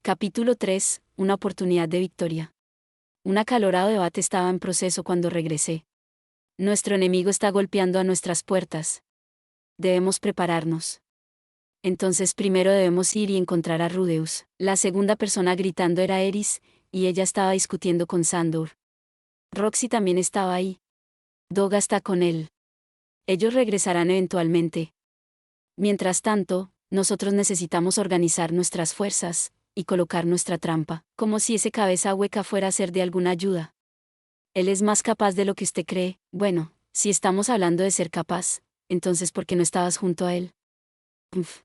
Capítulo 3. Una oportunidad de victoria. Un acalorado debate estaba en proceso cuando regresé. Nuestro enemigo está golpeando a nuestras puertas. Debemos prepararnos. Entonces primero debemos ir y encontrar a Rudeus. La segunda persona gritando era Eris, y ella estaba discutiendo con Sandor. Roxy también estaba ahí. Doga está con él. Ellos regresarán eventualmente. Mientras tanto, nosotros necesitamos organizar nuestras fuerzas y colocar nuestra trampa, como si ese cabeza hueca fuera a ser de alguna ayuda. Él es más capaz de lo que usted cree. Bueno, si estamos hablando de ser capaz, entonces ¿por qué no estabas junto a él? Uf.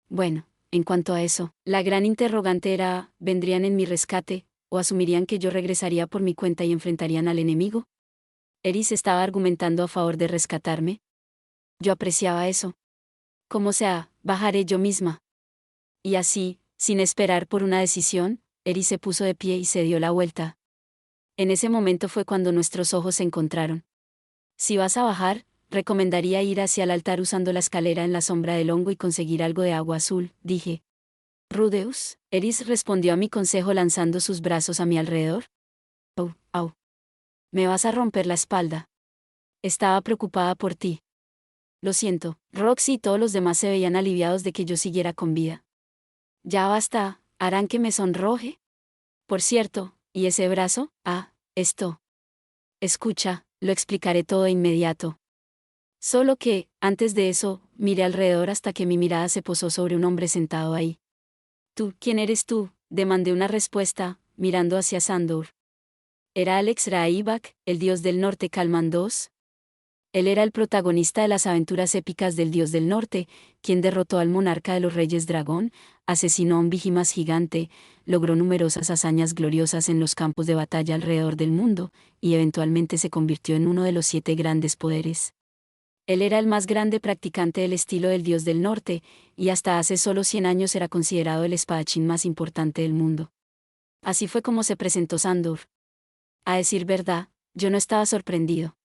Bueno, en cuanto a eso, la gran interrogante era, ¿vendrían en mi rescate, o asumirían que yo regresaría por mi cuenta y enfrentarían al enemigo? Eris estaba argumentando a favor de rescatarme. Yo apreciaba eso. Como sea, bajaré yo misma. Y así, sin esperar por una decisión, Eris se puso de pie y se dio la vuelta. En ese momento fue cuando nuestros ojos se encontraron. Si vas a bajar, recomendaría ir hacia el altar usando la escalera en la sombra del hongo y conseguir algo de agua azul, dije. Rudeus, Eris respondió a mi consejo lanzando sus brazos a mi alrededor. Au, au. Me vas a romper la espalda. Estaba preocupada por ti. Lo siento, Roxy y todos los demás se veían aliviados de que yo siguiera con vida. Ya basta, ¿harán que me sonroje? Por cierto, ¿y ese brazo? Esto. Escucha, lo explicaré todo de inmediato. Solo que, antes de eso, miré alrededor hasta que mi mirada se posó sobre un hombre sentado ahí. ¿Tú, quién eres tú? Demandé una respuesta, mirando hacia Sandor. ¿Era Alex Raibak, el dios del norte Calman II? Él era el protagonista de las aventuras épicas del dios del norte, quien derrotó al monarca de los reyes dragón, asesinó a un Vigimas gigante, logró numerosas hazañas gloriosas en los campos de batalla alrededor del mundo, y eventualmente se convirtió en uno de los 7 grandes poderes. Él era el más grande practicante del estilo del dios del norte, y hasta hace solo 100 años era considerado el espadachín más importante del mundo. Así fue como se presentó Sandor. A decir verdad, yo no estaba sorprendido.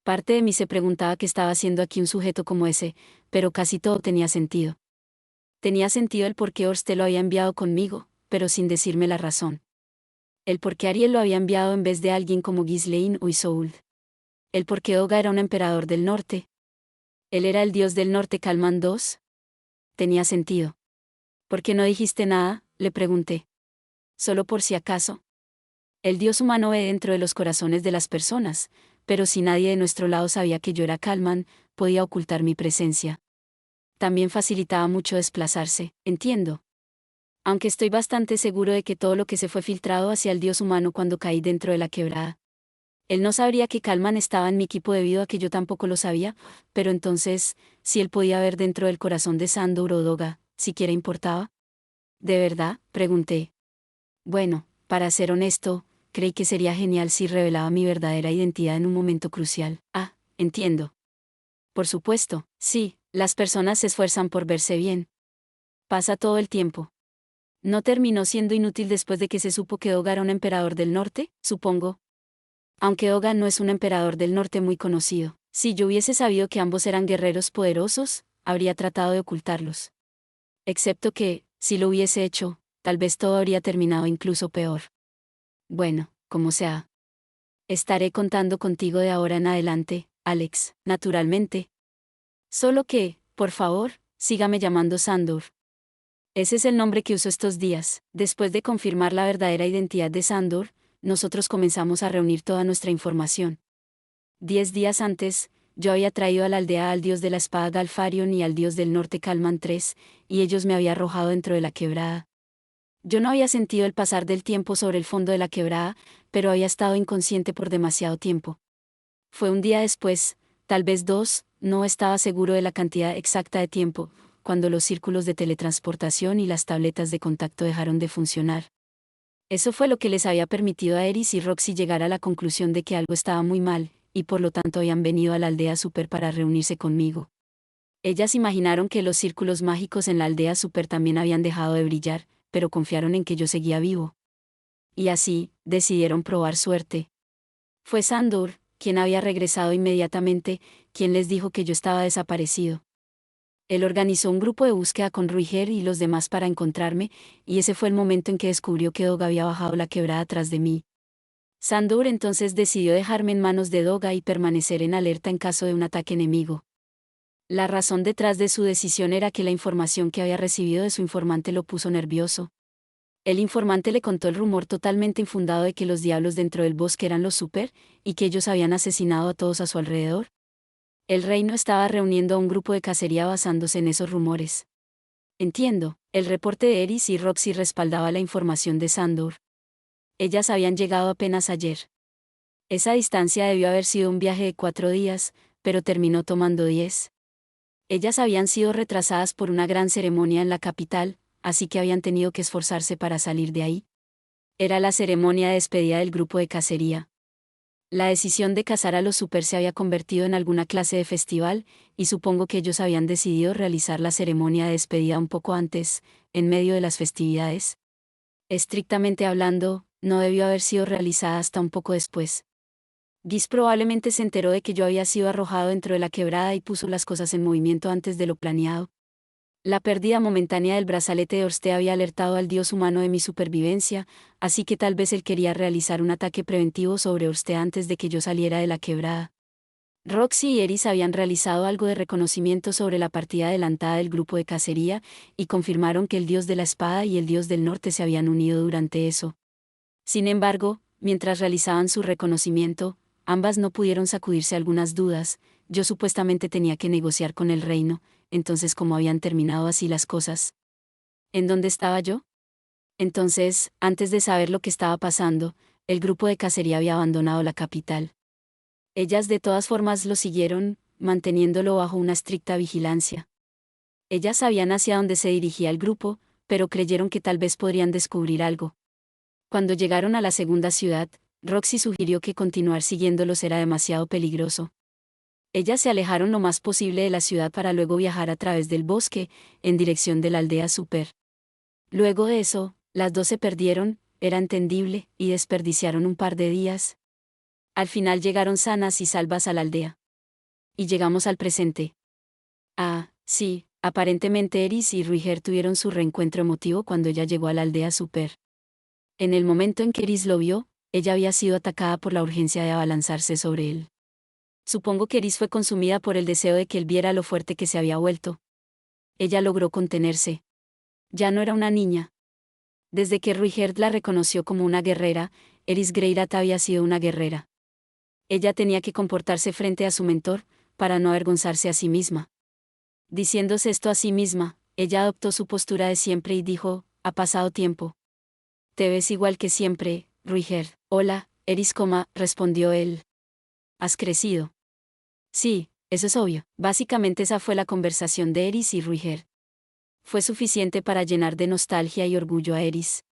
Parte de mí se preguntaba qué estaba haciendo aquí un sujeto como ese, pero casi todo tenía sentido. Tenía sentido el por qué Orste lo había enviado conmigo, pero sin decirme la razón. El por qué Ariel lo había enviado en vez de alguien como Ghislain o Isolde. El por qué Oga era un emperador del norte. Él era el dios del norte Calman II. Tenía sentido. ¿Por qué no dijiste nada?, le pregunté. Solo por si acaso. El dios humano ve dentro de los corazones de las personas, pero si nadie de nuestro lado sabía que yo era Calman, podía ocultar mi presencia. También facilitaba mucho desplazarse, entiendo. Aunque estoy bastante seguro de que todo lo que se fue filtrado hacia el dios humano cuando caí dentro de la quebrada. Él no sabría que Calman estaba en mi equipo debido a que yo tampoco lo sabía, pero entonces, si él podía ver dentro del corazón de Sandor o Doga, ¿siquiera importaba? ¿De verdad?, pregunté. Bueno, para ser honesto, creí que sería genial si revelaba mi verdadera identidad en un momento crucial. Entiendo. Por supuesto, sí, las personas se esfuerzan por verse bien. Pasa todo el tiempo. ¿No terminó siendo inútil después de que se supo que Doga era un emperador del norte, supongo? Aunque Doga no es un emperador del norte muy conocido. Si yo hubiese sabido que ambos eran guerreros poderosos, habría tratado de ocultarlos. Excepto que, si lo hubiese hecho, tal vez todo habría terminado incluso peor. Bueno, como sea. Estaré contando contigo de ahora en adelante, Alex, naturalmente. Solo que, por favor, sígame llamando Sandor. Ese es el nombre que uso estos días. Después de confirmar la verdadera identidad de Sandor, nosotros comenzamos a reunir toda nuestra información. 10 días antes, yo había traído a la aldea al dios de la espada Galfarion y al dios del norte Calman III, y ellos me habían arrojado dentro de la quebrada. Yo no había sentido el pasar del tiempo sobre el fondo de la quebrada, pero había estado inconsciente por demasiado tiempo. Fue un día después, tal vez 2, no estaba seguro de la cantidad exacta de tiempo, cuando los círculos de teletransportación y las tabletas de contacto dejaron de funcionar. Eso fue lo que les había permitido a Eris y Roxy llegar a la conclusión de que algo estaba muy mal, y por lo tanto habían venido a la aldea super para reunirse conmigo. Ellas imaginaron que los círculos mágicos en la aldea super también habían dejado de brillar, pero confiaron en que yo seguía vivo. Y así, decidieron probar suerte. Fue Sandor, quien había regresado inmediatamente, quien les dijo que yo estaba desaparecido. Él organizó un grupo de búsqueda con Ruiger y los demás para encontrarme, y ese fue el momento en que descubrió que Doga había bajado la quebrada tras de mí. Sandur entonces decidió dejarme en manos de Doga y permanecer en alerta en caso de un ataque enemigo. La razón detrás de su decisión era que la información que había recibido de su informante lo puso nervioso. El informante le contó el rumor totalmente infundado de que los diablos dentro del bosque eran los super, y que ellos habían asesinado a todos a su alrededor. El reino estaba reuniendo a un grupo de cacería basándose en esos rumores. Entiendo, el reporte de Eris y Roxy respaldaba la información de Sandor. Ellas habían llegado apenas ayer. Esa distancia debió haber sido un viaje de 4 días, pero terminó tomando 10. Ellas habían sido retrasadas por una gran ceremonia en la capital, así que habían tenido que esforzarse para salir de ahí. Era la ceremonia de despedida del grupo de cacería. La decisión de cazar a los super se había convertido en alguna clase de festival, y supongo que ellos habían decidido realizar la ceremonia de despedida un poco antes, en medio de las festividades. Estrictamente hablando, no debió haber sido realizada hasta un poco después. Giz probablemente se enteró de que yo había sido arrojado dentro de la quebrada y puso las cosas en movimiento antes de lo planeado. La pérdida momentánea del brazalete de Orsté había alertado al dios humano de mi supervivencia, así que tal vez él quería realizar un ataque preventivo sobre Orsté antes de que yo saliera de la quebrada. Roxy y Eris habían realizado algo de reconocimiento sobre la partida adelantada del grupo de cacería, y confirmaron que el dios de la espada y el dios del norte se habían unido durante eso. Sin embargo, mientras realizaban su reconocimiento, ambas no pudieron sacudirse algunas dudas. Yo supuestamente tenía que negociar con el reino, entonces ¿cómo habían terminado así las cosas? ¿En dónde estaba yo? Entonces, antes de saber lo que estaba pasando, el grupo de cacería había abandonado la capital. Ellas de todas formas lo siguieron, manteniéndolo bajo una estricta vigilancia. Ellas sabían hacia dónde se dirigía el grupo, pero creyeron que tal vez podrían descubrir algo. Cuando llegaron a la segunda ciudad, Roxy sugirió que continuar siguiéndolos era demasiado peligroso. Ellas se alejaron lo más posible de la ciudad para luego viajar a través del bosque, en dirección de la aldea Super. Luego de eso, las dos se perdieron, era entendible, y desperdiciaron un par de días. Al final llegaron sanas y salvas a la aldea. Y llegamos al presente. Ah, sí, aparentemente Eris y Ruiger tuvieron su reencuentro emotivo cuando ella llegó a la aldea Super. En el momento en que Eris lo vio, ella había sido atacada por la urgencia de abalanzarse sobre él. Supongo que Eris fue consumida por el deseo de que él viera lo fuerte que se había vuelto. Ella logró contenerse. Ya no era una niña. Desde que Ruiger la reconoció como una guerrera, Eris Greirat había sido una guerrera. Ella tenía que comportarse frente a su mentor, para no avergonzarse a sí misma. Diciéndose esto a sí misma, ella adoptó su postura de siempre y dijo, ha pasado tiempo. Te ves igual que siempre, Ruiger. Hola, Eris, respondió él. ¿Has crecido? Sí, eso es obvio. Básicamente esa fue la conversación de Eris y Ruiger. Fue suficiente para llenar de nostalgia y orgullo a Eris.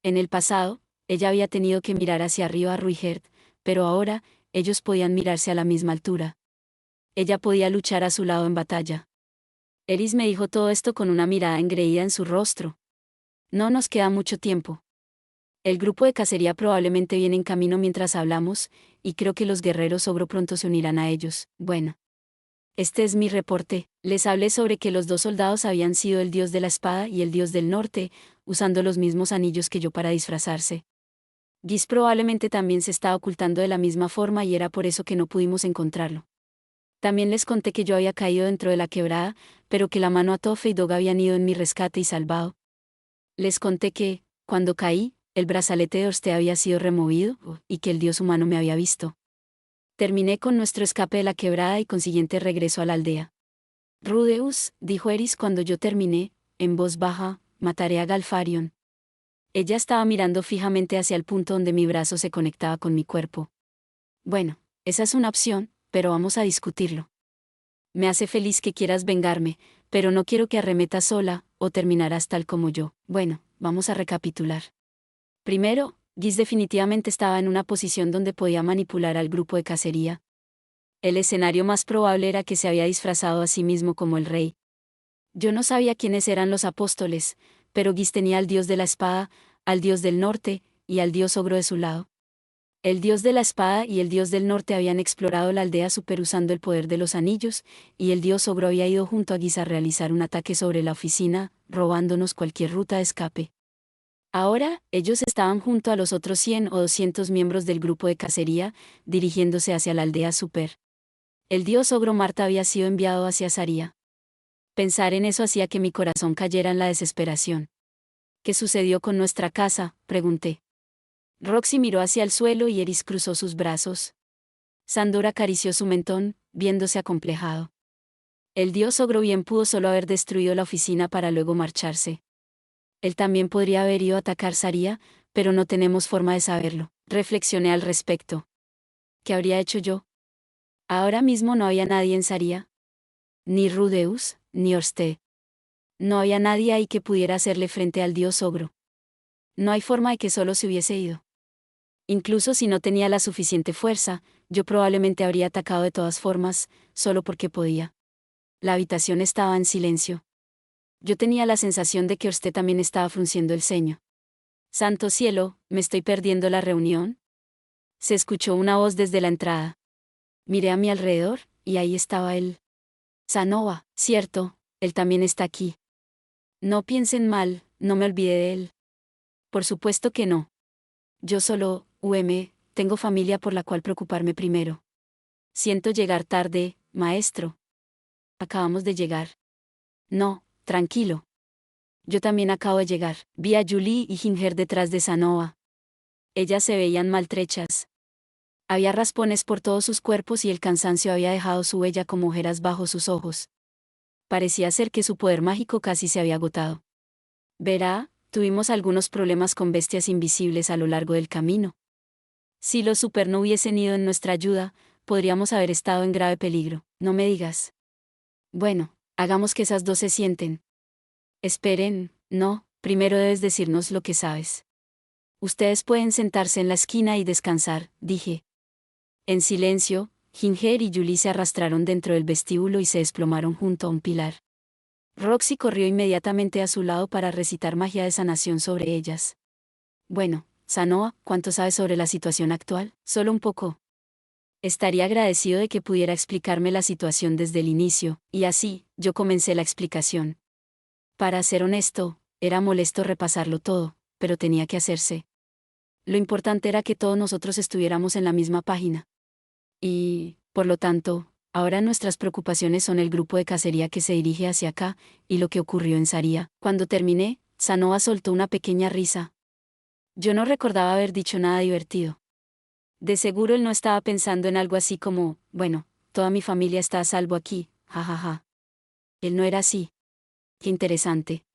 En el pasado, ella había tenido que mirar hacia arriba a Ruiger, pero ahora, ellos podían mirarse a la misma altura. Ella podía luchar a su lado en batalla. Eris me dijo todo esto con una mirada engreída en su rostro. No nos queda mucho tiempo. El grupo de cacería probablemente viene en camino mientras hablamos, y creo que los guerreros Ogro pronto se unirán a ellos. Bueno. Este es mi reporte. Les hablé sobre que los dos soldados habían sido el dios de la espada y el dios del norte, usando los mismos anillos que yo para disfrazarse. Giz probablemente también se estaba ocultando de la misma forma y era por eso que no pudimos encontrarlo. También les conté que yo había caído dentro de la quebrada, pero que la mano Atofe y Dog habían ido en mi rescate y salvado. Les conté que, cuando caí, el brazalete de Orsté había sido removido, y que el dios humano me había visto. Terminé con nuestro escape de la quebrada y consiguiente regreso a la aldea. Rudeus, dijo Eris cuando yo terminé, en voz baja, mataré a Galfarion. Ella estaba mirando fijamente hacia el punto donde mi brazo se conectaba con mi cuerpo. Bueno, esa es una opción, pero vamos a discutirlo. Me hace feliz que quieras vengarme, pero no quiero que arremetas sola, o terminarás tal como yo. Bueno, vamos a recapitular. Primero, Giz definitivamente estaba en una posición donde podía manipular al grupo de cacería. El escenario más probable era que se había disfrazado a sí mismo como el rey. Yo no sabía quiénes eran los apóstoles, pero Giz tenía al dios de la espada, al dios del norte, y al dios ogro de su lado. El dios de la espada y el dios del norte habían explorado la aldea super usando el poder de los anillos, y el dios ogro había ido junto a Giz a realizar un ataque sobre la oficina, robándonos cualquier ruta de escape. Ahora, ellos estaban junto a los otros 100 o 200 miembros del grupo de cacería, dirigiéndose hacia la aldea super. El dios ogro Marta había sido enviado hacia Saria. Pensar en eso hacía que mi corazón cayera en la desesperación. ¿Qué sucedió con nuestra casa?, pregunté. Roxy miró hacia el suelo y Eris cruzó sus brazos. Sandor acarició su mentón, viéndose acomplejado. El dios ogro bien pudo solo haber destruido la oficina para luego marcharse. Él también podría haber ido a atacar Saria, pero no tenemos forma de saberlo. Reflexioné al respecto. ¿Qué habría hecho yo? Ahora mismo no había nadie en Saria. Ni Rudeus, ni Orsted. No había nadie ahí que pudiera hacerle frente al dios ogro. No hay forma de que solo se hubiese ido. Incluso si no tenía la suficiente fuerza, yo probablemente habría atacado de todas formas, solo porque podía. La habitación estaba en silencio. Yo tenía la sensación de que Orsted también estaba frunciendo el ceño. Santo cielo, ¿me estoy perdiendo la reunión? Se escuchó una voz desde la entrada. Miré a mi alrededor, y ahí estaba él. Sanova, cierto, él también está aquí. No piensen mal, no me olvidé de él. Por supuesto que no. Yo solo, tengo familia por la cual preocuparme primero. Siento llegar tarde, maestro. Acabamos de llegar. No, tranquilo. Yo también acabo de llegar. Vi a Julie y Ginger detrás de Sanova. Ellas se veían maltrechas. Había raspones por todos sus cuerpos y el cansancio había dejado su huella como ojeras bajo sus ojos. Parecía ser que su poder mágico casi se había agotado. Verá, tuvimos algunos problemas con bestias invisibles a lo largo del camino. Si los super no hubiesen ido en nuestra ayuda, podríamos haber estado en grave peligro. No me digas. Bueno, hagamos que esas dos se sienten. Esperen, no, primero debes decirnos lo que sabes. Ustedes pueden sentarse en la esquina y descansar, dije. En silencio, Ginger y Julie se arrastraron dentro del vestíbulo y se desplomaron junto a un pilar. Roxy corrió inmediatamente a su lado para recitar magia de sanación sobre ellas. Bueno, Sanoa, ¿cuánto sabes sobre la situación actual? Solo un poco. Estaría agradecido de que pudiera explicarme la situación desde el inicio, y así, yo comencé la explicación. Para ser honesto, era molesto repasarlo todo, pero tenía que hacerse. Lo importante era que todos nosotros estuviéramos en la misma página. Y, por lo tanto, ahora nuestras preocupaciones son el grupo de cacería que se dirige hacia acá, y lo que ocurrió en Saria. Cuando terminé, Sanova soltó una pequeña risa. Yo no recordaba haber dicho nada divertido. De seguro él no estaba pensando en algo así como, bueno, toda mi familia está a salvo aquí, jajaja. Él no era así. Qué interesante.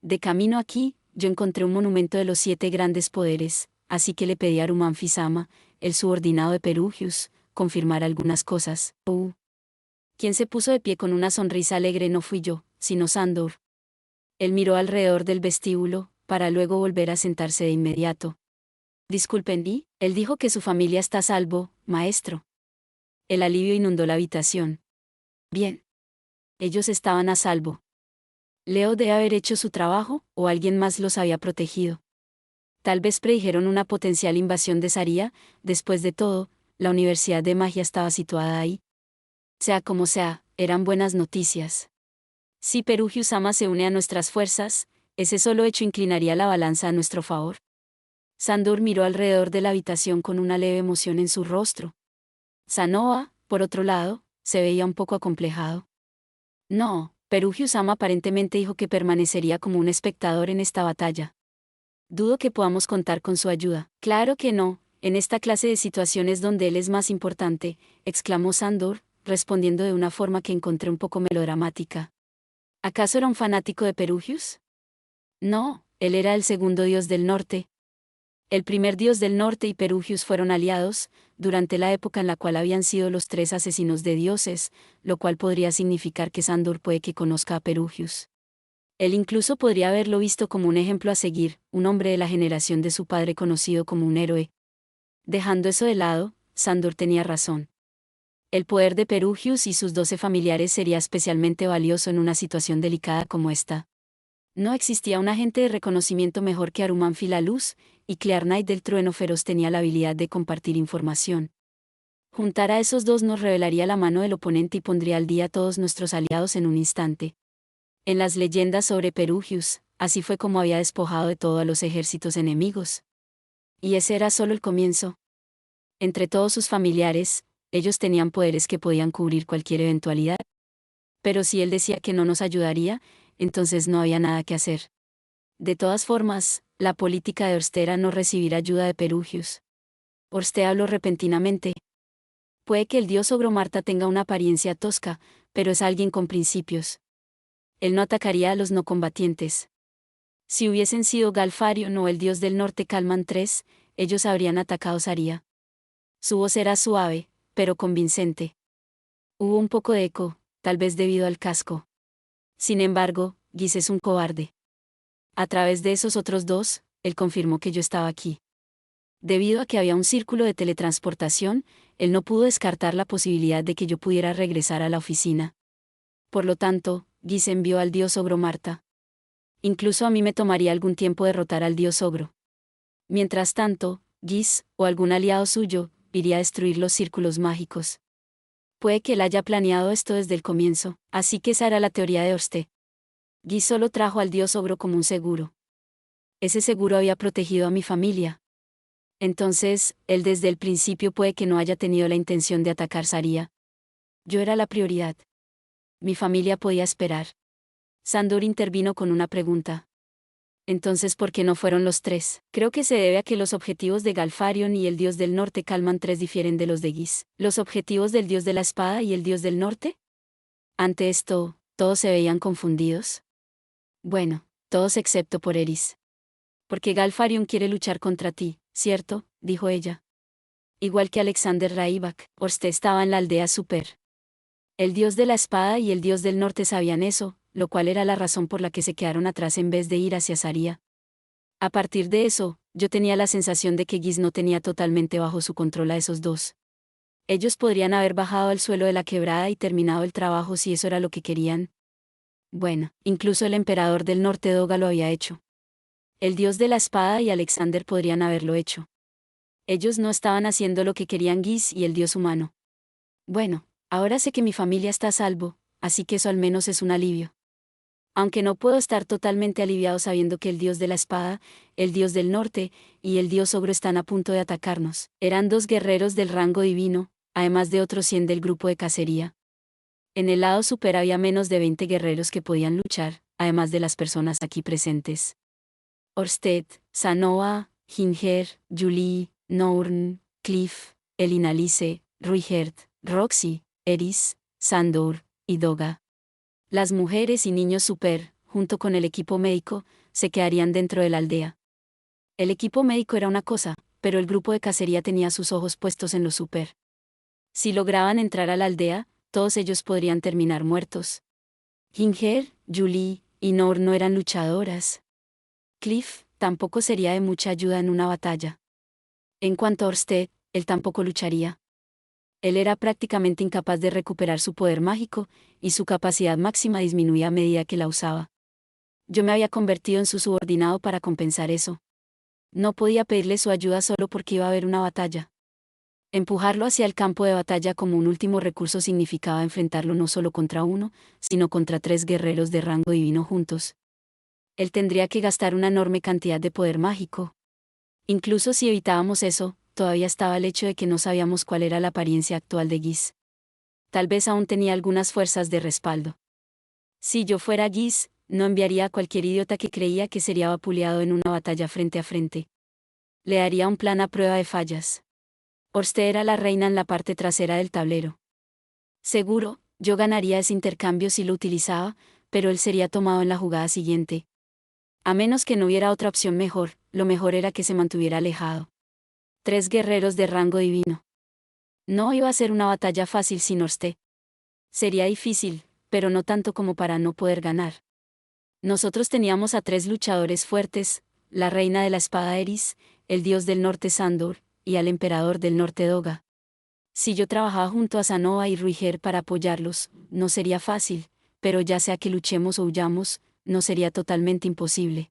De camino aquí, yo encontré un monumento de los 7 grandes poderes, así que le pedí a Aruman Fisama, el subordinado de Perugius, confirmar algunas cosas. Quien se puso de pie con una sonrisa alegre no fui yo, sino Sandor. Él miró alrededor del vestíbulo, para luego volver a sentarse de inmediato. Disculpen, él dijo que su familia está a salvo, maestro. El alivio inundó la habitación. Bien. Ellos estaban a salvo. Leo debe haber hecho su trabajo, o alguien más los había protegido. Tal vez predijeron una potencial invasión de Saria, después de todo, la Universidad de Magia estaba situada ahí. Sea como sea, eran buenas noticias. Si Perugius-sama se une a nuestras fuerzas, ese solo hecho inclinaría la balanza a nuestro favor. Sandor miró alrededor de la habitación con una leve emoción en su rostro. Sanova, por otro lado, se veía un poco acomplejado. No, Perugius-sama aparentemente dijo que permanecería como un espectador en esta batalla. Dudo que podamos contar con su ayuda. Claro que no, en esta clase de situaciones donde él es más importante, exclamó Sandor, respondiendo de una forma que encontré un poco melodramática. ¿Acaso era un fanático de Perugius? No, él era el segundo dios del norte. El primer dios del norte y Perugius fueron aliados, durante la época en la cual habían sido los 3 asesinos de dioses, lo cual podría significar que Sandor puede que conozca a Perugius. Él incluso podría haberlo visto como un ejemplo a seguir, un hombre de la generación de su padre conocido como un héroe. Dejando eso de lado, Sandor tenía razón. El poder de Perugius y sus 12 familiares sería especialmente valioso en una situación delicada como esta. No existía un agente de reconocimiento mejor que Aruman Filaluz, y Clear Knight del trueno feroz tenía la habilidad de compartir información. Juntar a esos dos nos revelaría la mano del oponente y pondría al día a todos nuestros aliados en un instante. En las leyendas sobre Perugius, así fue como había despojado de todo a los ejércitos enemigos. Y ese era solo el comienzo. Entre todos sus familiares, ellos tenían poderes que podían cubrir cualquier eventualidad. Pero si él decía que no nos ayudaría, entonces no había nada que hacer. De todas formas, la política de Orste era no recibir ayuda de Perugius. Orste habló repentinamente. Puede que el dios ogro Marta tenga una apariencia tosca, pero es alguien con principios. Él no atacaría a los no combatientes. Si hubiesen sido Galfarion o el dios del norte Calman III, ellos habrían atacado Saria. Su voz era suave, pero convincente. Hubo un poco de eco, tal vez debido al casco. Sin embargo, Gis es un cobarde. A través de esos otros dos, él confirmó que yo estaba aquí. Debido a que había un círculo de teletransportación, él no pudo descartar la posibilidad de que yo pudiera regresar a la oficina. Por lo tanto, Gis envió al dios ogro Marta. Incluso a mí me tomaría algún tiempo derrotar al dios ogro. Mientras tanto, Gis, o algún aliado suyo, iría a destruir los círculos mágicos. Puede que él haya planeado esto desde el comienzo, así que esa era la teoría de Orste. Gis solo trajo al dios ogro como un seguro. Ese seguro había protegido a mi familia. Entonces, él desde el principio puede que no haya tenido la intención de atacar Saria. Yo era la prioridad. Mi familia podía esperar. Sandor intervino con una pregunta. Entonces, ¿por qué no fueron los tres? Creo que se debe a que los objetivos de Galfarion y el dios del norte Calman III difieren de los de Gis. ¿Los objetivos del dios de la espada y el dios del norte? Ante esto, todos se veían confundidos. Bueno, todos excepto por Eris. Porque Galfarion quiere luchar contra ti, ¿cierto?, dijo ella. Igual que Alexander Raivak, Orste estaba en la aldea Super. El dios de la espada y el dios del norte sabían eso, lo cual era la razón por la que se quedaron atrás en vez de ir hacia Saria. A partir de eso, yo tenía la sensación de que Gis no tenía totalmente bajo su control a esos dos. Ellos podrían haber bajado al suelo de la quebrada y terminado el trabajo si eso era lo que querían. Bueno, incluso el emperador del norte Doga lo había hecho. El dios de la espada y Alexander podrían haberlo hecho. Ellos no estaban haciendo lo que querían Gis y el dios humano. Bueno, ahora sé que mi familia está a salvo, así que eso al menos es un alivio. Aunque no puedo estar totalmente aliviado sabiendo que el dios de la espada, el dios del norte, y el dios ogro están a punto de atacarnos. Eran dos guerreros del rango divino, además de otros 100 del grupo de cacería. En el lado super había menos de 20 guerreros que podían luchar, además de las personas aquí presentes. Orsted, Sanoa, Hinger, Julie, Nourn, Cliff, Elinalice, Ruigert, Roxy, Eris, Sandor, y Doga. Las mujeres y niños super, junto con el equipo médico, se quedarían dentro de la aldea. El equipo médico era una cosa, pero el grupo de cacería tenía sus ojos puestos en los super. Si lograban entrar a la aldea, todos ellos podrían terminar muertos. Hinger, Julie y Nour no eran luchadoras. Cliff tampoco sería de mucha ayuda en una batalla. En cuanto a Orsted, él tampoco lucharía. Él era prácticamente incapaz de recuperar su poder mágico, y su capacidad máxima disminuía a medida que la usaba. Yo me había convertido en su subordinado para compensar eso. No podía pedirle su ayuda solo porque iba a haber una batalla. Empujarlo hacia el campo de batalla como un último recurso significaba enfrentarlo no solo contra uno, sino contra 3 guerreros de rango divino juntos. Él tendría que gastar una enorme cantidad de poder mágico. Incluso si evitábamos eso, todavía estaba el hecho de que no sabíamos cuál era la apariencia actual de Gis. Tal vez aún tenía algunas fuerzas de respaldo. Si yo fuera Gis, no enviaría a cualquier idiota que creía que sería vapuleado en una batalla frente a frente. Le daría un plan a prueba de fallas. Orste era la reina en la parte trasera del tablero. Seguro, yo ganaría ese intercambio si lo utilizaba, pero él sería tomado en la jugada siguiente. A menos que no hubiera otra opción mejor, lo mejor era que se mantuviera alejado. 3 guerreros de rango divino. No iba a ser una batalla fácil sin Orste. Sería difícil, pero no tanto como para no poder ganar. Nosotros teníamos a 3 luchadores fuertes, la reina de la espada Eris, el dios del norte Sandor, y al emperador del norte Doga. Si yo trabajaba junto a Sanoa y Ruiger para apoyarlos, no sería fácil, pero ya sea que luchemos o huyamos, no sería totalmente imposible.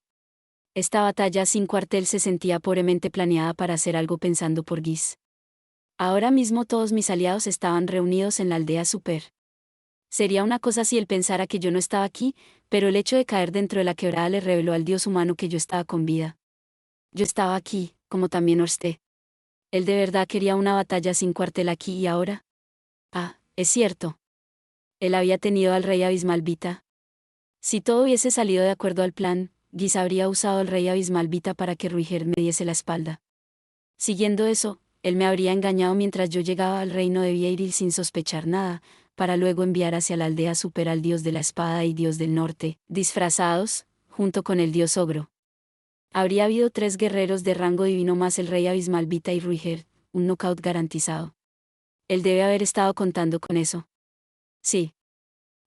Esta batalla sin cuartel se sentía pobremente planeada para hacer algo pensando por Gis. Ahora mismo todos mis aliados estaban reunidos en la aldea Super. Sería una cosa si él pensara que yo no estaba aquí, pero el hecho de caer dentro de la quebrada le reveló al dios humano que yo estaba con vida. Yo estaba aquí, como también Orsté. ¿Él de verdad quería una batalla sin cuartel aquí y ahora? Ah, es cierto. Él había tenido al rey Abismalvita. Si todo hubiese salido de acuerdo al plan, Gis habría usado al rey Abismalvita para que Ruiger me diese la espalda. Siguiendo eso, él me habría engañado mientras yo llegaba al reino de Vieiril sin sospechar nada, para luego enviar hacia la aldea Super al dios de la espada y dios del norte, disfrazados, junto con el dios ogro. Habría habido 3 guerreros de rango divino más el rey Abismalvita y Ruiger, un knockout garantizado. Él debe haber estado contando con eso. Sí.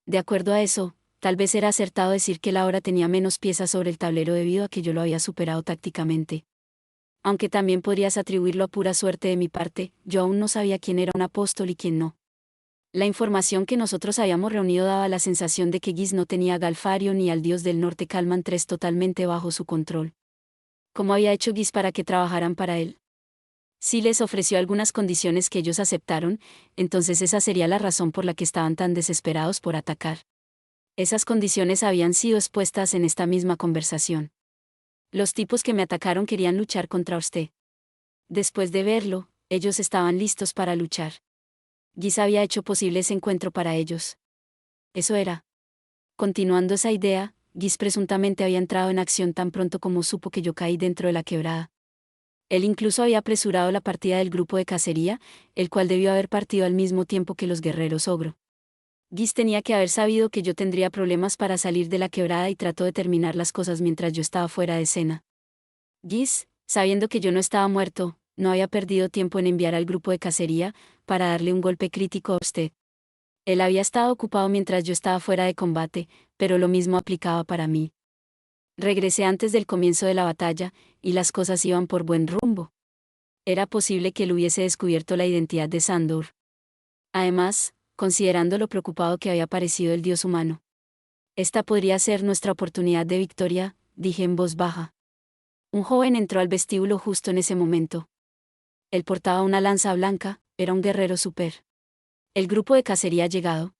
De acuerdo a eso, tal vez era acertado decir que él ahora tenía menos piezas sobre el tablero debido a que yo lo había superado tácticamente. Aunque también podrías atribuirlo a pura suerte de mi parte, yo aún no sabía quién era un apóstol y quién no. La información que nosotros habíamos reunido daba la sensación de que Gis no tenía a Galfario ni al dios del norte Calman III totalmente bajo su control. ¿Cómo había hecho Gis para que trabajaran para él? Si les ofreció algunas condiciones que ellos aceptaron, entonces esa sería la razón por la que estaban tan desesperados por atacar. Esas condiciones habían sido expuestas en esta misma conversación. Los tipos que me atacaron querían luchar contra usted. Después de verlo, ellos estaban listos para luchar. Gis había hecho posible ese encuentro para ellos. Eso era. Continuando esa idea, Gis presuntamente había entrado en acción tan pronto como supo que yo caí dentro de la quebrada. Él incluso había apresurado la partida del grupo de cacería, el cual debió haber partido al mismo tiempo que los guerreros ogro. Gis tenía que haber sabido que yo tendría problemas para salir de la quebrada y trató de terminar las cosas mientras yo estaba fuera de escena. Gis, sabiendo que yo no estaba muerto, no había perdido tiempo en enviar al grupo de cacería para darle un golpe crítico a usted. Él había estado ocupado mientras yo estaba fuera de combate, pero lo mismo aplicaba para mí. Regresé antes del comienzo de la batalla, y las cosas iban por buen rumbo. Era posible que él hubiese descubierto la identidad de Sandor. Además, considerando lo preocupado que había parecido el dios humano. Esta podría ser nuestra oportunidad de victoria, dije en voz baja. Un joven entró al vestíbulo justo en ese momento. Él portaba una lanza blanca, era un guerrero super. El grupo de cacería ha llegado.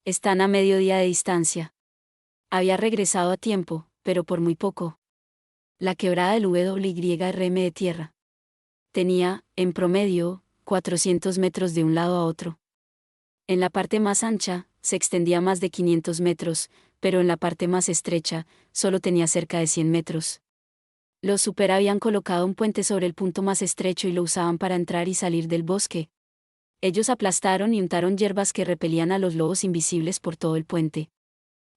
Están a mediodía de distancia. Había regresado a tiempo, pero por muy poco. La quebrada del WYRM de tierra. Tenía, en promedio, 400 metros de un lado a otro. En la parte más ancha, se extendía más de 500 metros, pero en la parte más estrecha, solo tenía cerca de 100 metros. Los super habían colocado un puente sobre el punto más estrecho y lo usaban para entrar y salir del bosque. Ellos aplastaron y untaron hierbas que repelían a los lobos invisibles por todo el puente.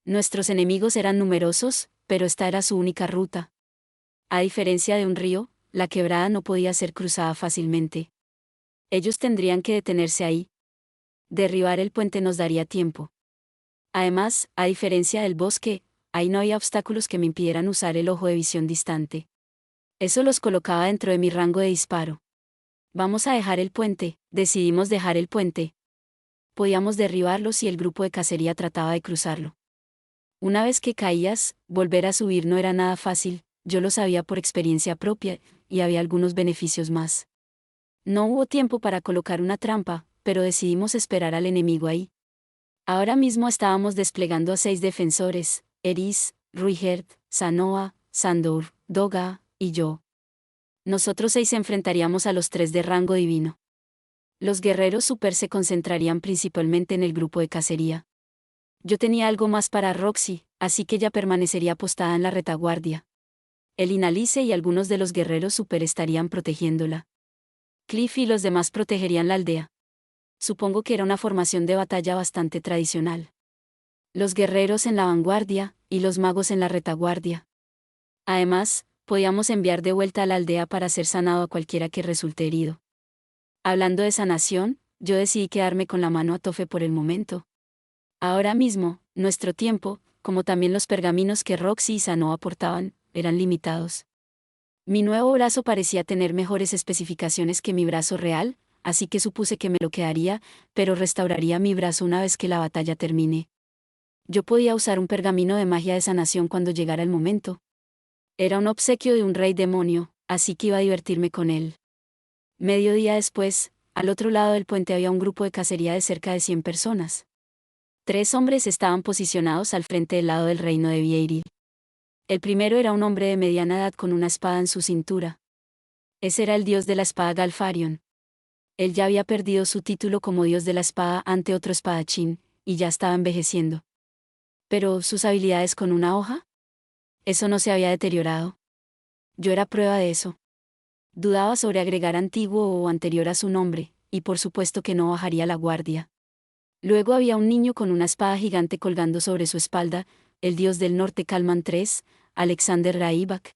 Nuestros enemigos eran numerosos, pero esta era su única ruta. A diferencia de un río, la quebrada no podía ser cruzada fácilmente. Ellos tendrían que detenerse ahí. Derribar el puente nos daría tiempo. Además, a diferencia del bosque, ahí no había obstáculos que me impidieran usar el ojo de visión distante. Eso los colocaba dentro de mi rango de disparo. Vamos a dejar el puente, decidimos dejar el puente. Podíamos derribarlo si el grupo de cacería trataba de cruzarlo. Una vez que caías, volver a subir no era nada fácil, yo lo sabía por experiencia propia, y había algunos beneficios más. No hubo tiempo para colocar una trampa, pero decidimos esperar al enemigo ahí. Ahora mismo estábamos desplegando a 6 defensores, Eris, Ruigert, Sanoa, Sandor, Doga, y yo. Nosotros 6 enfrentaríamos a los 3 de rango divino. Los guerreros super se concentrarían principalmente en el grupo de cacería. Yo tenía algo más para Roxy, así que ella permanecería postada en la retaguardia. El Inalice y algunos de los guerreros super estarían protegiéndola. Cliff y los demás protegerían la aldea. Supongo que era una formación de batalla bastante tradicional. Los guerreros en la vanguardia, y los magos en la retaguardia. Además, podíamos enviar de vuelta a la aldea para ser sanado a cualquiera que resulte herido. Hablando de sanación, yo decidí quedarme con la mano a Tofe por el momento. Ahora mismo, nuestro tiempo, como también los pergaminos que Roxy y Sano aportaban, eran limitados. Mi nuevo brazo parecía tener mejores especificaciones que mi brazo real, así que supuse que me lo quedaría, pero restauraría mi brazo una vez que la batalla termine. Yo podía usar un pergamino de magia de sanación cuando llegara el momento. Era un obsequio de un rey demonio, así que iba a divertirme con él. Medio día después, al otro lado del puente había un grupo de cacería de cerca de 100 personas. 3 hombres estaban posicionados al frente del lado del reino de Vieiril. El primero era un hombre de mediana edad con una espada en su cintura. Ese era el dios de la espada Galfarion. Él ya había perdido su título como dios de la espada ante otro espadachín, y ya estaba envejeciendo. Pero, ¿sus habilidades con una hoja? Eso no se había deteriorado. Yo era prueba de eso. Dudaba sobre agregar antiguo o anterior a su nombre, y por supuesto que no bajaría la guardia. Luego había un niño con una espada gigante colgando sobre su espalda, el dios del norte Kalman III, Alexander Raibak.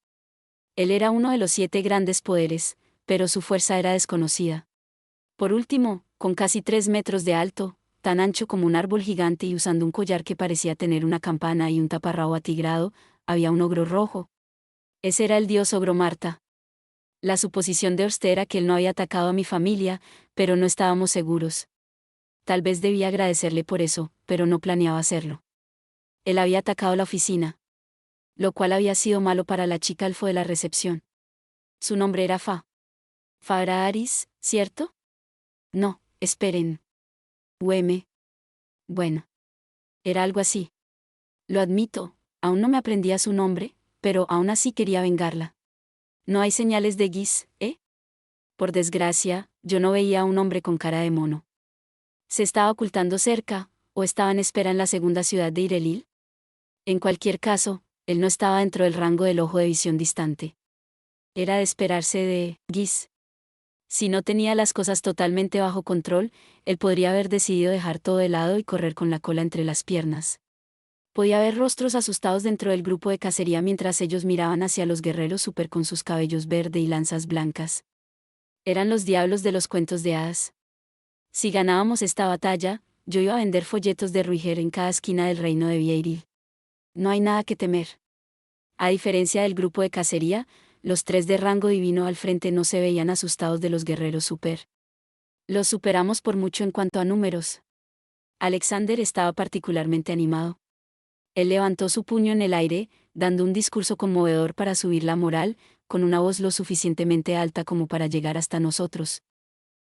Él era uno de los 7 grandes poderes, pero su fuerza era desconocida. Por último, con casi 3 metros de alto, tan ancho como un árbol gigante y usando un collar que parecía tener una campana y un taparrabo atigrado, había un ogro rojo. Ese era el dios ogro Marta. La suposición de Orste era que él no había atacado a mi familia, pero no estábamos seguros. Tal vez debía agradecerle por eso, pero no planeaba hacerlo. Él había atacado la oficina, lo cual había sido malo para la chica elfo de la recepción. Su nombre era Fa. Fa Aris, ¿cierto? No, esperen. UM. Bueno. Era algo así. Lo admito, aún no me aprendía su nombre, pero aún así quería vengarla. No hay señales de Gis, ¿eh? Por desgracia, yo no veía a un hombre con cara de mono. ¿Se estaba ocultando cerca, o estaba en espera en la segunda ciudad de Irelil? En cualquier caso, él no estaba dentro del rango del ojo de visión distante. Era de esperarse de Gis. Si no tenía las cosas totalmente bajo control, él podría haber decidido dejar todo de lado y correr con la cola entre las piernas. Podía ver rostros asustados dentro del grupo de cacería mientras ellos miraban hacia los guerreros super con sus cabellos verde y lanzas blancas. Eran los diablos de los cuentos de hadas. Si ganábamos esta batalla, yo iba a vender folletos de Ruiger en cada esquina del reino de Vieiril. No hay nada que temer. A diferencia del grupo de cacería, los 3 de rango divino al frente no se veían asustados de los guerreros super. Los superamos por mucho en cuanto a números. Alexander estaba particularmente animado. Él levantó su puño en el aire, dando un discurso conmovedor para subir la moral, con una voz lo suficientemente alta como para llegar hasta nosotros.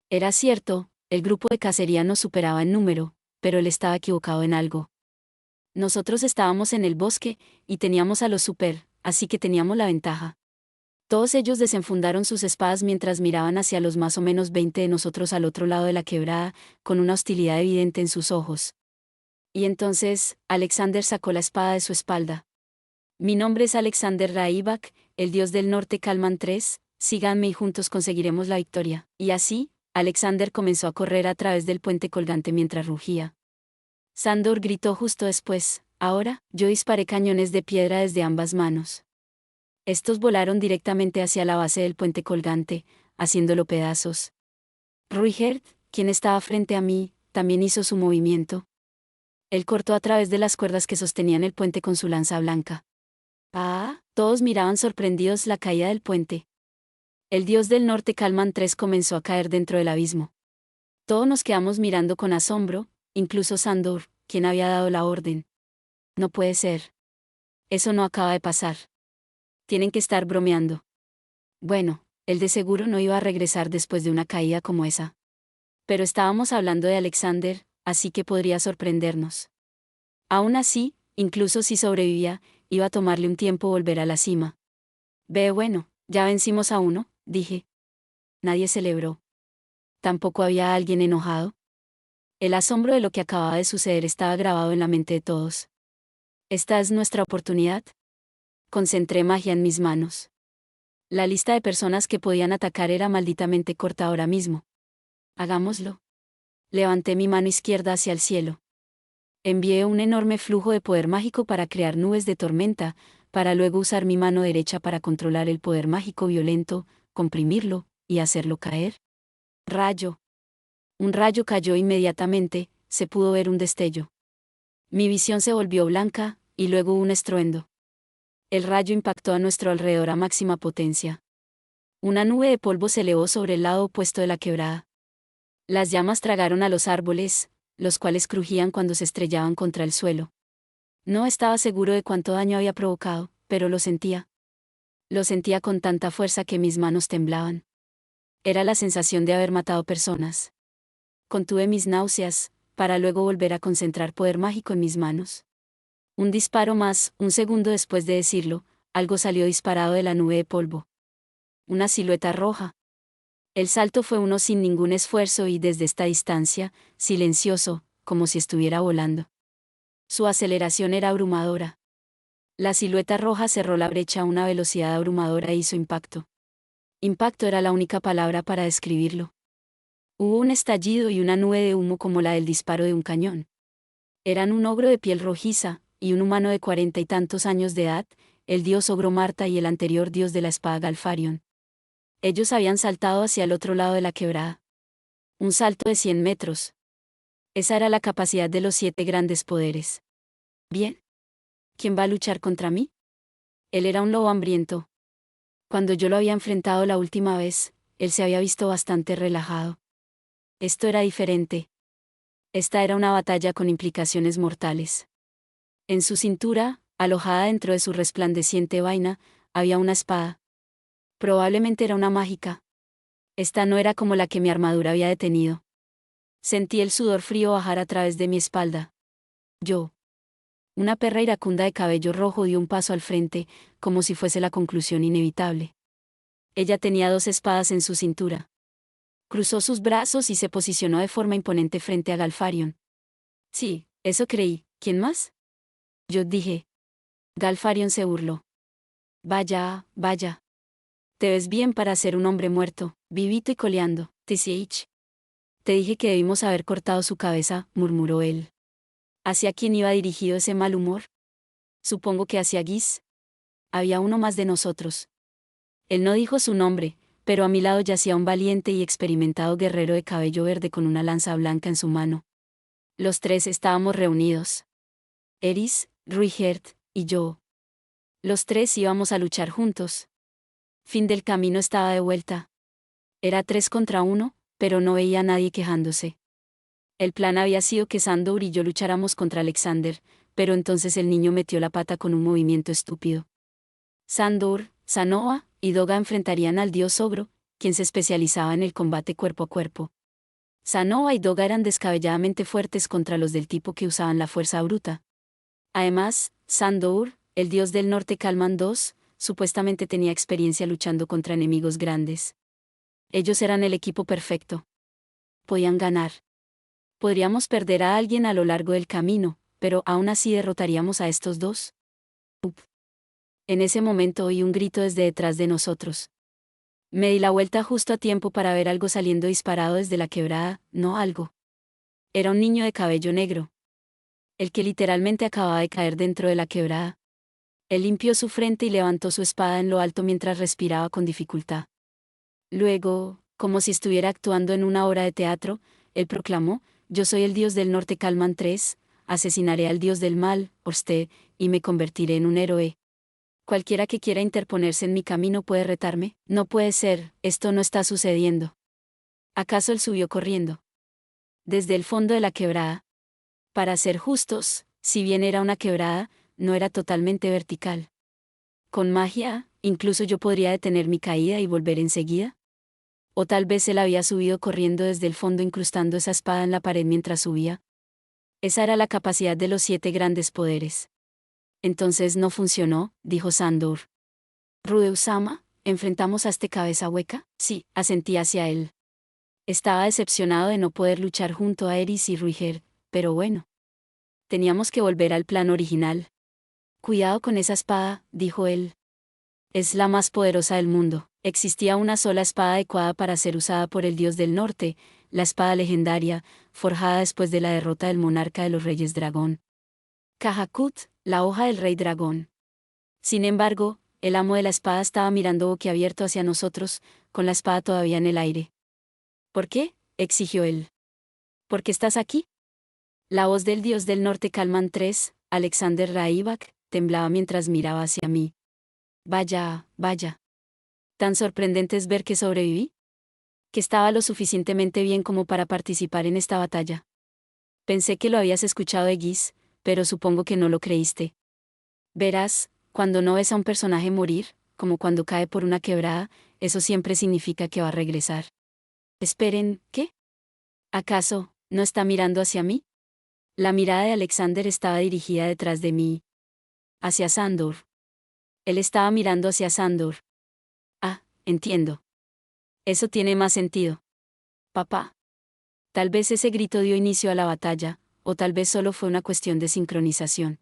Era cierto, el grupo de cacería nos superaba en número, pero él estaba equivocado en algo. Nosotros estábamos en el bosque, y teníamos a los super, así que teníamos la ventaja. Todos ellos desenfundaron sus espadas mientras miraban hacia los más o menos 20 de nosotros al otro lado de la quebrada, con una hostilidad evidente en sus ojos. Y entonces, Alexander sacó la espada de su espalda. Mi nombre es Alexander Raibak, el dios del norte Kalman III, síganme y juntos conseguiremos la victoria. Y así, Alexander comenzó a correr a través del puente colgante mientras rugía. Sandor gritó justo después, ahora, yo disparé cañones de piedra desde ambas manos. Estos volaron directamente hacia la base del puente colgante, haciéndolo pedazos. Ruigerd, quien estaba frente a mí, también hizo su movimiento. Él cortó a través de las cuerdas que sostenían el puente con su lanza blanca. Todos miraban sorprendidos la caída del puente. El dios del norte Kalman III comenzó a caer dentro del abismo. Todos nos quedamos mirando con asombro, incluso Sandor, quien había dado la orden. No puede ser. Eso no acaba de pasar. Tienen que estar bromeando. Bueno, él de seguro no iba a regresar después de una caída como esa. Pero estábamos hablando de Alexander, así que podría sorprendernos. Aún así, incluso si sobrevivía, iba a tomarle un tiempo volver a la cima. Bueno, ya vencimos a uno, dije. Nadie celebró. Tampoco había alguien enojado. El asombro de lo que acababa de suceder estaba grabado en la mente de todos. ¿Esta es nuestra oportunidad? Concentré magia en mis manos. La lista de personas que podían atacar era malditamente corta ahora mismo. Hagámoslo. Levanté mi mano izquierda hacia el cielo. Envié un enorme flujo de poder mágico para crear nubes de tormenta, para luego usar mi mano derecha para controlar el poder mágico violento, comprimirlo, y hacerlo caer. Rayo. Un rayo cayó inmediatamente, se pudo ver un destello. Mi visión se volvió blanca, y luego un estruendo. El rayo impactó a nuestro alrededor a máxima potencia. Una nube de polvo se elevó sobre el lado opuesto de la quebrada. Las llamas tragaron a los árboles, los cuales crujían cuando se estrellaban contra el suelo. No estaba seguro de cuánto daño había provocado, pero lo sentía. Lo sentía con tanta fuerza que mis manos temblaban. Era la sensación de haber matado personas. Contuve mis náuseas, para luego volver a concentrar poder mágico en mis manos. Un disparo más, un segundo después de decirlo, algo salió disparado de la nube de polvo. Una silueta roja. El salto fue uno sin ningún esfuerzo y desde esta distancia, silencioso, como si estuviera volando. Su aceleración era abrumadora. La silueta roja cerró la brecha a una velocidad abrumadora e hizo impacto. Impacto era la única palabra para describirlo. Hubo un estallido y una nube de humo como la del disparo de un cañón. Eran un ogro de piel rojiza, y un humano de 40 y tantos años de edad, el dios ogro Marta y el anterior dios de la espada Galfarion. Ellos habían saltado hacia el otro lado de la quebrada. Un salto de 100 metros. Esa era la capacidad de los 7 grandes poderes. Bien. ¿Quién va a luchar contra mí? Él era un lobo hambriento. Cuando yo lo había enfrentado la última vez, él se había visto bastante relajado. Esto era diferente. Esta era una batalla con implicaciones mortales. En su cintura, alojada dentro de su resplandeciente vaina, había una espada. Probablemente era una mágica. Esta no era como la que mi armadura había detenido. Sentí el sudor frío bajar a través de mi espalda. Yo. Una perra iracunda de cabello rojo dio un paso al frente, como si fuese la conclusión inevitable. Ella tenía 2 espadas en su cintura. Cruzó sus brazos y se posicionó de forma imponente frente a Galfarion. Sí, eso creí. ¿Quién más? Yo dije. Galfarion se burló. Vaya, vaya. Te ves bien para ser un hombre muerto, vivito y coleando, TCH. Te dije que debimos haber cortado su cabeza, murmuró él. ¿Hacia quién iba dirigido ese mal humor? Supongo que hacia Guis. Había uno más de nosotros. Él no dijo su nombre, pero a mi lado yacía un valiente y experimentado guerrero de cabello verde con una lanza blanca en su mano. Los 3 estábamos reunidos. Eris, Ruigert, y yo. Los 3 íbamos a luchar juntos. Fin del camino estaba de vuelta. Era 3 contra 1, pero no veía a nadie quejándose. El plan había sido que Sandor y yo lucháramos contra Alexander, pero entonces el niño metió la pata con un movimiento estúpido. Sandor, Sanoa y Doga enfrentarían al dios ogro, quien se especializaba en el combate cuerpo a cuerpo. Sanoa y Doga eran descabelladamente fuertes contra los del tipo que usaban la fuerza bruta. Además, Sandor, el dios del norte Kalman II, supuestamente tenía experiencia luchando contra enemigos grandes. Ellos eran el equipo perfecto. Podían ganar. Podríamos perder a alguien a lo largo del camino, pero aún así derrotaríamos a estos 2. En ese momento oí un grito desde detrás de nosotros. Me di la vuelta justo a tiempo para ver algo saliendo disparado desde la quebrada, no algo. Era un niño de cabello negro. El que literalmente acababa de caer dentro de la quebrada. Él limpió su frente y levantó su espada en lo alto mientras respiraba con dificultad. Luego, como si estuviera actuando en una obra de teatro, él proclamó: «Yo soy el dios del norte Kalman III, asesinaré al dios del mal, Orsted, y me convertiré en un héroe. Cualquiera que quiera interponerse en mi camino puede retarme». No puede ser, esto no está sucediendo. ¿Acaso él subió corriendo? Desde el fondo de la quebrada. Para ser justos, si bien era una quebrada, no era totalmente vertical. Con magia, incluso yo podría detener mi caída y volver enseguida. O tal vez él había subido corriendo desde el fondo incrustando esa espada en la pared mientras subía. Esa era la capacidad de los 7 grandes poderes. Entonces no funcionó, dijo Sandor. Rudeusama, ¿enfrentamos a este cabeza hueca? Sí, asentí hacia él. Estaba decepcionado de no poder luchar junto a Eris y Ruiger, pero bueno. Teníamos que volver al plan original. Cuidado con esa espada, dijo él. Es la más poderosa del mundo. Existía una sola espada adecuada para ser usada por el dios del norte, la espada legendaria, forjada después de la derrota del monarca de los reyes dragón. Kajakut, la hoja del rey dragón. Sin embargo, el amo de la espada estaba mirando boquiabierto hacia nosotros, con la espada todavía en el aire. ¿Por qué?, exigió él. ¿Por qué estás aquí? La voz del dios del norte Kalman III, Alexander Raivak, temblaba mientras miraba hacia mí. Vaya, vaya. ¿Tan sorprendente es ver que sobreviví? Que estaba lo suficientemente bien como para participar en esta batalla. Pensé que lo habías escuchado de Guis, pero supongo que no lo creíste. Verás, cuando no ves a un personaje morir, como cuando cae por una quebrada, eso siempre significa que va a regresar. Esperen, ¿qué? ¿Acaso no está mirando hacia mí? La mirada de Alexander estaba dirigida detrás de mí. Hacia Sandor. Él estaba mirando hacia Sandor. Ah, entiendo. Eso tiene más sentido. Papá. Tal vez ese grito dio inicio a la batalla, o tal vez solo fue una cuestión de sincronización.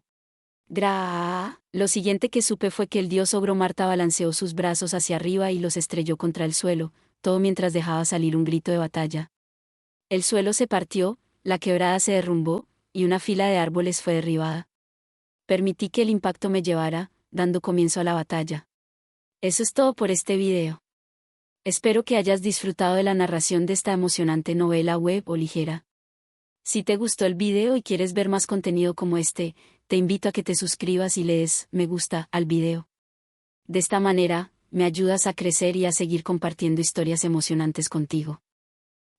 Lo siguiente que supe fue que el dios ogro Marta balanceó sus brazos hacia arriba y los estrelló contra el suelo, todo mientras dejaba salir un grito de batalla. El suelo se partió, la quebrada se derrumbó, y una fila de árboles fue derribada. Permití que el impacto me llevara, dando comienzo a la batalla. Eso es todo por este video. Espero que hayas disfrutado de la narración de esta emocionante novela web o ligera. Si te gustó el video y quieres ver más contenido como este, te invito a que te suscribas y le des me gusta al video. De esta manera, me ayudas a crecer y a seguir compartiendo historias emocionantes contigo.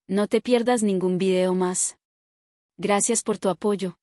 No te pierdas ningún video más. Gracias por tu apoyo.